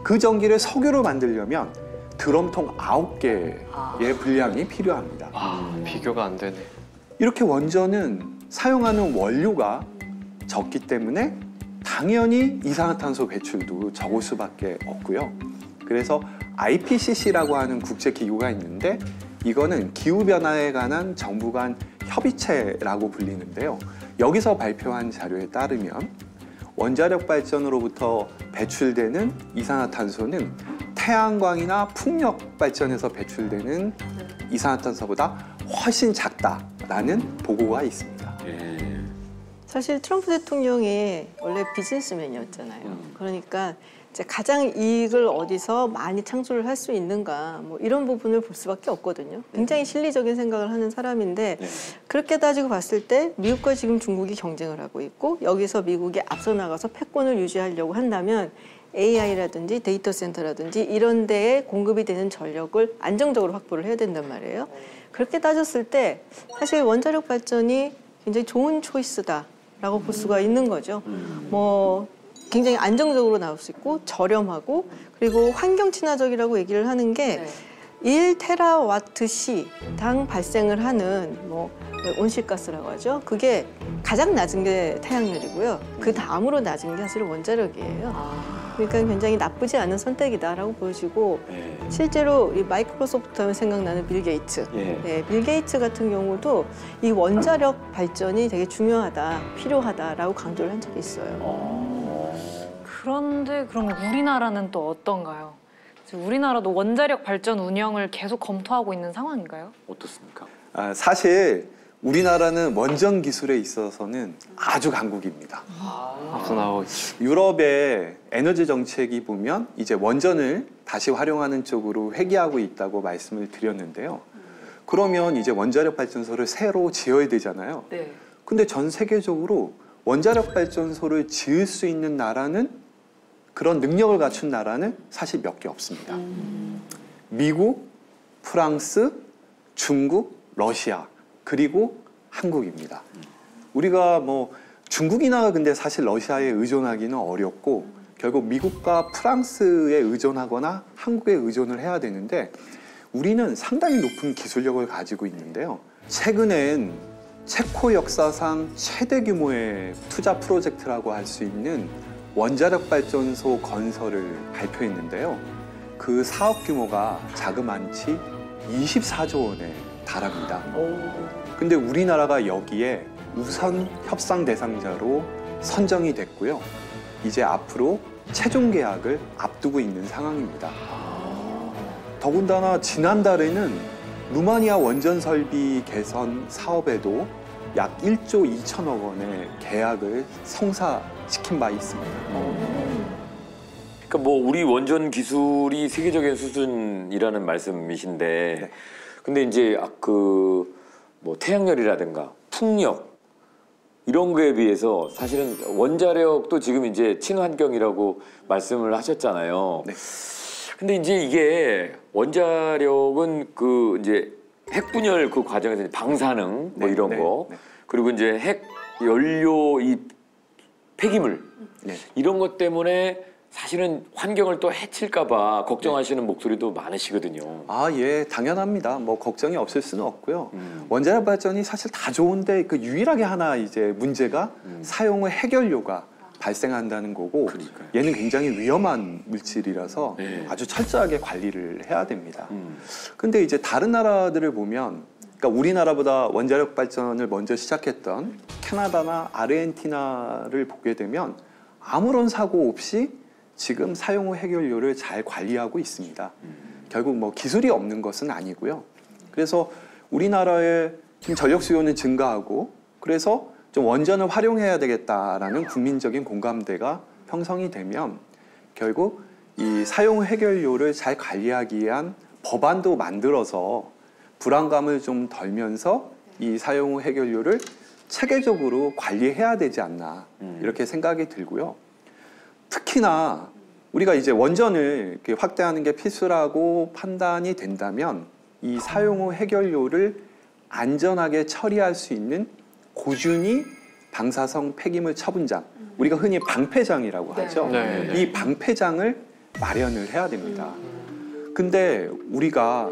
그 전기를 석유로 만들려면 드럼통 9개의 분량이 필요합니다. 비교가 안 되네. 이렇게 원전은 사용하는 원료가 적기 때문에 당연히 이산화탄소 배출도 적을 수밖에 없고요. 그래서 IPCC라고 하는 국제기구가 있는데 이거는 기후변화에 관한 정부 간 협의체라고 불리는데요. 여기서 발표한 자료에 따르면 원자력 발전으로부터 배출되는 이산화탄소는 태양광이나 풍력 발전에서 배출되는 이산화탄소보다 훨씬 작다라는 보고가 있습니다. 사실 트럼프 대통령이 원래 비즈니스맨이었잖아요. 그러니까 이제 가장 이익을 어디서 많이 창출을 할 수 있는가 뭐 이런 부분을 볼 수밖에 없거든요. 굉장히 실리적인 생각을 하는 사람인데 그렇게 따지고 봤을 때 미국과 지금 중국이 경쟁을 하고 있고 여기서 미국이 앞서 나가서 패권을 유지하려고 한다면 AI라든지 데이터 센터라든지 이런 데에 공급이 되는 전력을 안정적으로 확보를 해야 된단 말이에요. 그렇게 따졌을 때 사실 원자력 발전이 굉장히 좋은 초이스다라고 볼 수가 있는 거죠. 뭐 굉장히 안정적으로 나올 수 있고 저렴하고 그리고 환경 친화적이라고 얘기를 하는 게 1테라와트시당 발생을 하는 뭐 온실가스라고 하죠. 그게 가장 낮은 게 태양열이고요. 그 다음으로 낮은 게 사실 원자력이에요. 그러니까 굉장히 나쁘지 않은 선택이다라고 보여지고 실제로 이 마이크로소프트 하면 생각나는 빌 게이츠. 네, 빌 게이츠 같은 경우도 이 원자력 발전이 되게 중요하다, 필요하다라고 강조를 한 적이 있어요. 그런데 그러면 우리나라는 또 어떤가요? 우리나라도 원자력 발전 운영을 계속 검토하고 있는 상황인가요? 어떻습니까? 사실 우리나라는 원전 기술에 있어서는 아주 강국입니다. 앞서 나오고 유럽의 에너지 정책이 보면 이제 원전을 다시 활용하는 쪽으로 회귀하고 있다고 말씀을 드렸는데요. 그러면 이제 원자력 발전소를 새로 지어야 되잖아요. 근데 전 세계적으로 원자력 발전소를 지을 수 있는 나라는 그런 능력을 갖춘 나라는 사실 몇 개 없습니다. 미국, 프랑스, 중국, 러시아 그리고 한국입니다. 우리가 뭐 중국이나 근데 사실 러시아에 의존하기는 어렵고 결국 미국과 프랑스에 의존하거나 한국에 의존을 해야 되는데 우리는 상당히 높은 기술력을 가지고 있는데요. 최근엔 체코 역사상 최대 규모의 투자 프로젝트라고 할 수 있는 원자력 발전소 건설을 발표했는데요. 그 사업 규모가 자그만치 24조 원에 달합니다. 근데 우리나라가 여기에 우선 협상 대상자로 선정이 됐고요. 이제 앞으로 최종 계약을 앞두고 있는 상황입니다. 더군다나 지난달에는 루마니아 원전 설비 개선 사업에도 약 1조 2천억 원의 계약을 성사시킨 바 있습니다. 그러니까 뭐 우리 원전 기술이 세계적인 수준이라는 말씀이신데, 근데 이제 그 뭐 태양열이라든가 풍력 이런 거에 비해서 사실은 원자력도 지금 이제 친환경이라고 말씀을 하셨잖아요. 근데 이제 이게 원자력은 그 이제 핵분열 그 과정에서 방사능 뭐 이런 거 그리고 이제 핵 연료 이 폐기물 이런 것 때문에 사실은 환경을 또 해칠까봐 걱정하시는 목소리도 많으시거든요. 예, 당연합니다. 뭐 걱정이 없을 수는 없고요. 원자력 발전이 사실 다 좋은데 그 유일하게 하나 이제 문제가 사용 후 핵연료가 발생한다는 거고 얘는 굉장히 위험한 물질이라서 아주 철저하게 관리를 해야 됩니다. 근데 이제 다른 나라들을 보면 그러니까 우리나라보다 원자력 발전을 먼저 시작했던 캐나다나 아르헨티나를 보게 되면 아무런 사고 없이 지금 사용 후 핵연료를 잘 관리하고 있습니다. 결국 뭐 기술이 없는 것은 아니고요. 그래서 우리나라의 지금 전력 수요는 증가하고 그래서 좀 원전을 활용해야 되겠다라는 국민적인 공감대가 형성이 되면 결국 이 사용 후 핵연료를 잘 관리하기 위한 법안도 만들어서 불안감을 좀 덜면서 이 사용 후 핵연료를 체계적으로 관리해야 되지 않나 이렇게 생각이 들고요. 특히나 우리가 이제 원전을 이렇게 확대하는 게 필수라고 판단이 된다면 이 사용 후 핵연료를 안전하게 처리할 수 있는 고준위 방사성 폐기물 처분장, 우리가 흔히 방패장이라고 하죠. 이 방패장을 마련을 해야 됩니다. 근데 우리가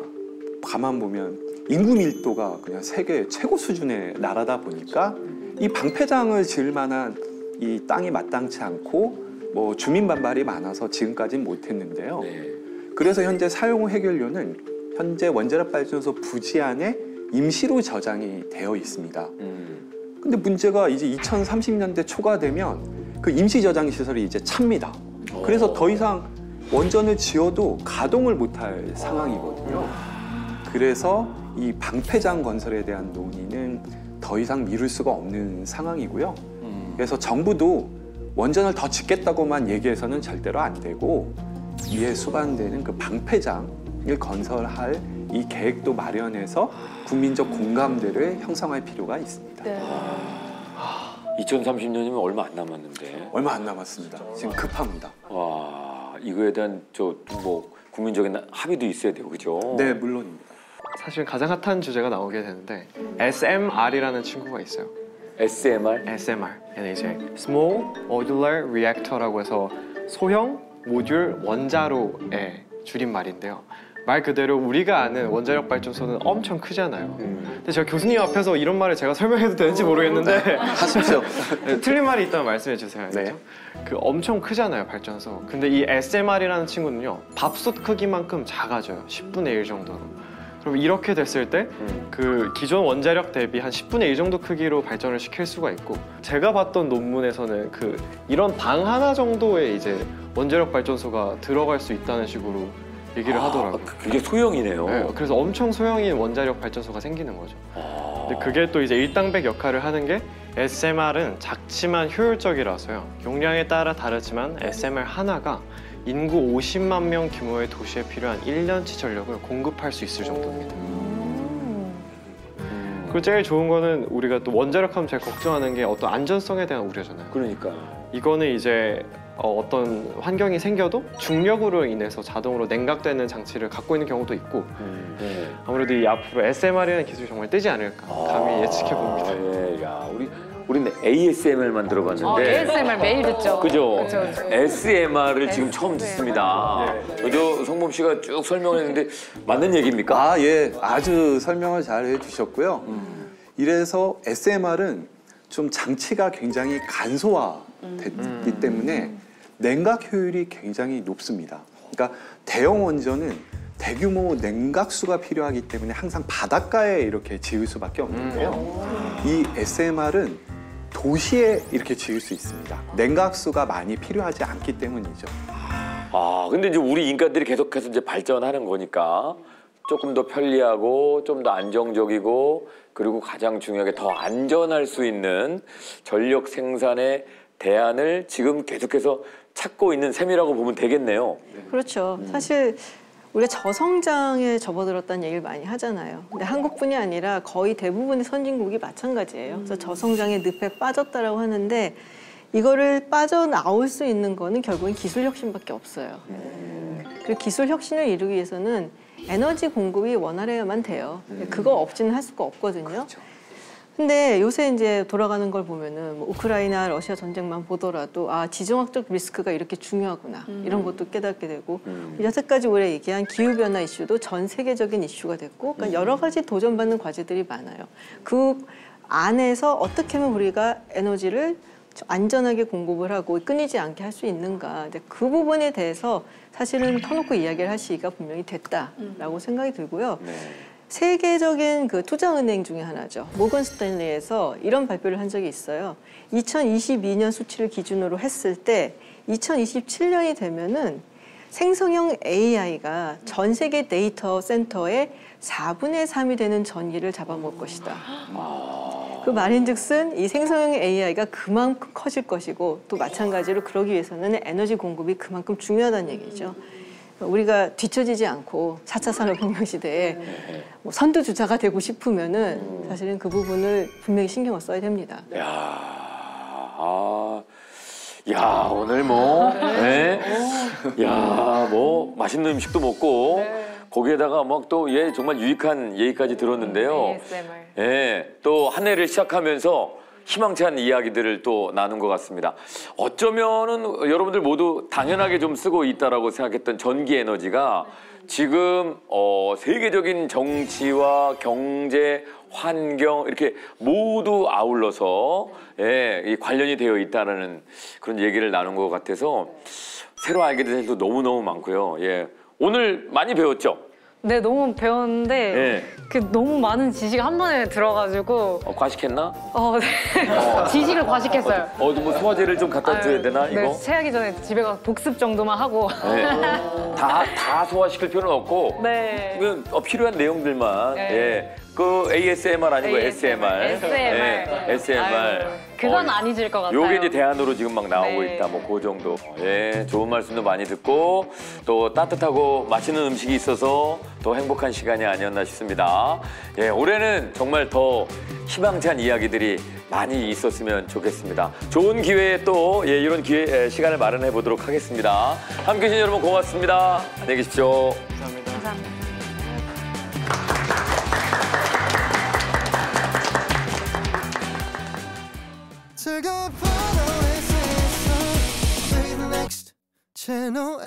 가만 보면 인구 밀도가 그냥 세계 최고 수준의 나라다 보니까 이 방패장을 지을 만한 이 땅이 마땅치 않고 뭐 주민 반발이 많아서 지금까지는 못했는데요. 그래서 현재 사용 해결료는 현재 원자력 발전소 부지 안에 임시로 저장이 되어 있습니다. 근데 문제가 이제 2030년대 초가 되면 그 임시 저장 시설이 이제 찹니다. 그래서 더 이상 원전을 지어도 가동을 못할 상황이거든요. 그래서 이 방패장 건설에 대한 논의는 더 이상 미룰 수가 없는 상황이고요. 그래서 정부도 원전을 더 짓겠다고만 얘기해서는 절대로 안 되고 이에 수반되는 그 방패장을 건설할 이 계획도 마련해서 국민적 공감대를 형성할 필요가 있습니다. 2030년이면 얼마 안 남았는데. 얼마 안 남았습니다. 지금 급합니다. 와, 이거에 대한 뭐 국민적인 합의도 있어야 되고, 그죠? 네, 물론입니다. 사실 가장 핫한 주제가 나오게 되는데 SMR이라는 친구가 있어요. SMR? SMR. 얘는 이제 Small Modular Reactor라고 해서 소형 모듈 원자로의 줄임말인데요. 말 그대로 우리가 아는 원자력 발전소는 엄청 크잖아요. 근데 제가 교수님 앞에서 이런 말을 제가 설명해도 되는지 모르겠는데 하십시오. 네, 틀린 말이 있다면 말씀해 주세요. 네. 그 엄청 크잖아요, 발전소. 근데 이 SMR이라는 친구는요, 밥솥 크기만큼 작아져요. 10분의 1 정도로. 그럼 이렇게 됐을 때 그 기존 원자력 대비 한 10분의 1 정도 크기로 발전을 시킬 수가 있고, 제가 봤던 논문에서는 그 이런 방 하나 정도의 이제 원자력 발전소가 들어갈 수 있다는 식으로 얘기를 하더라고요. 그게 소형이네요. 네, 그래서 엄청 소형인 원자력 발전소가 생기는 거죠. 근데 그게 또 이제 일당백 역할을 하는 게 SMR은 작지만 효율적이라서요. 용량에 따라 다르지만 SMR 하나가 인구 50만 명 규모의 도시에 필요한 1년치 전력을 공급할 수 있을 정도입니다. 그리고 제일 좋은 거는 우리가 또 원자력 하면 제일 걱정하는 게 어떤 안전성에 대한 우려잖아요. 그러니까. 이거는 이제 어떤 환경이 생겨도 중력으로 인해서 자동으로 냉각되는 장치를 갖고 있는 경우도 있고 아무래도 이 앞으로 SMR이라는 기술이 정말 뜨지 않을까 감히 예측해 봅니다. 예, 야, 우리는 ASMR만 들어봤는데 ASMR 매일 듣죠. 그죠? 그쵸. SMR을 지금 처음 듣습니다. 저 성범 씨가 쭉 설명을 했는데 맞는 얘기입니까? 아, 예. 아주 설명을 잘 해주셨고요. 이래서 SMR은 좀 장치가 굉장히 간소화됐기 때문에 냉각 효율이 굉장히 높습니다. 그러니까 대형 원전은 대규모 냉각수가 필요하기 때문에 항상 바닷가에 이렇게 지을 수밖에 없는데요. 이 SMR은 도시에 이렇게 지을 수 있습니다. 냉각수가 많이 필요하지 않기 때문이죠. 아, 근데 이제 우리 인간들이 계속해서 이제 발전하는 거니까 조금 더 편리하고 좀 더 안정적이고 그리고 가장 중요하게 더 안전할 수 있는 전력 생산의 대안을 지금 계속해서 찾고 있는 셈이라고 보면 되겠네요. 그렇죠. 사실 우리가 저성장에 접어들었다는 얘기를 많이 하잖아요. 근데 한국뿐이 아니라 거의 대부분의 선진국이 마찬가지예요. 그래서 저성장의 늪에 빠졌다라고 하는데 이거를 빠져나올 수 있는 거는 결국은 기술 혁신밖에 없어요. 그리고 기술 혁신을 이루기 위해서는 에너지 공급이 원활해야만 돼요. 그거 없이는 할 수가 없거든요. 그렇죠. 근데 요새 이제 돌아가는 걸 보면은 뭐 우크라이나, 러시아 전쟁만 보더라도 아 지정학적 리스크가 이렇게 중요하구나 이런 것도 깨닫게 되고 여태까지 우리가 얘기한 기후 변화 이슈도 전 세계적인 이슈가 됐고 그러니까 여러 가지 도전받는 과제들이 많아요. 그 안에서 어떻게 하면 우리가 에너지를 안전하게 공급을 하고 끊이지 않게 할 수 있는가 이제 그 부분에 대해서 사실은 터놓고 이야기를 할 시기가 분명히 됐다라고 생각이 들고요. 세계적인 그 투자은행 중에 하나죠. 모건 스탠리에서 이런 발표를 한 적이 있어요. 2022년 수치를 기준으로 했을 때 2027년이 되면은 생성형 AI가 전 세계 데이터 센터의 4분의 3이 되는 전기를 잡아먹을 것이다. 그 말인즉슨 이 생성형 AI가 그만큼 커질 것이고 또 마찬가지로 그러기 위해서는 에너지 공급이 그만큼 중요하다는 얘기죠. 우리가 뒤처지지 않고 4차 산업혁명 시대에 뭐 선두주자가 되고 싶으면은 사실은 그 부분을 분명히 신경을 써야 됩니다. 야, 오늘 뭐, 네. 야, 뭐 맛있는 음식도 먹고 거기에다가 막 또 정말 유익한 얘기까지 들었는데요. ASMR. 또 한 해를 시작하면서 희망찬 이야기들을 또 나눈 것 같습니다. 어쩌면은 여러분들 모두 당연하게 좀 쓰고 있다라고 생각했던 전기 에너지가 지금 세계적인 정치와 경제, 환경 이렇게 모두 아울러서 이 관련이 되어 있다는 그런 얘기를 나눈 것 같아서 새로 알게 된 사실도 너무너무 많고요. 예. 오늘 많이 배웠죠? 네, 너무 배웠는데 예. 너무 많은 지식이 한 번에 들어가지고 과식했나? 네. 지식을 과식했어요. 뭐 소화제를 좀 갖다 줘야 되나 이거? 네, 체하기 전에 집에 가서 복습 정도만 하고. 네. 다 소화시킬 필요는 없고 네. 필요한 내용들만. 네. 예. 그 ASMR 아니고 SMR. SMR. 그건 안 잊을 것 같아요. 요게 이제 대안으로 지금 막 나오고 네. 있다. 뭐 그 정도. 예, 좋은 말씀도 많이 듣고 또 따뜻하고 맛있는 음식이 있어서 더 행복한 시간이 아니었나 싶습니다. 예, 올해는 정말 더 희망찬 이야기들이 많이 있었으면 좋겠습니다. 좋은 기회에 또 이런 기회 시간을 마련해 보도록 하겠습니다. 함께해 주신 여러분 고맙습니다. 안녕히 계십시오. 감사합니다. 감사합니다. 즐거운 프로의 세상 Play the next channel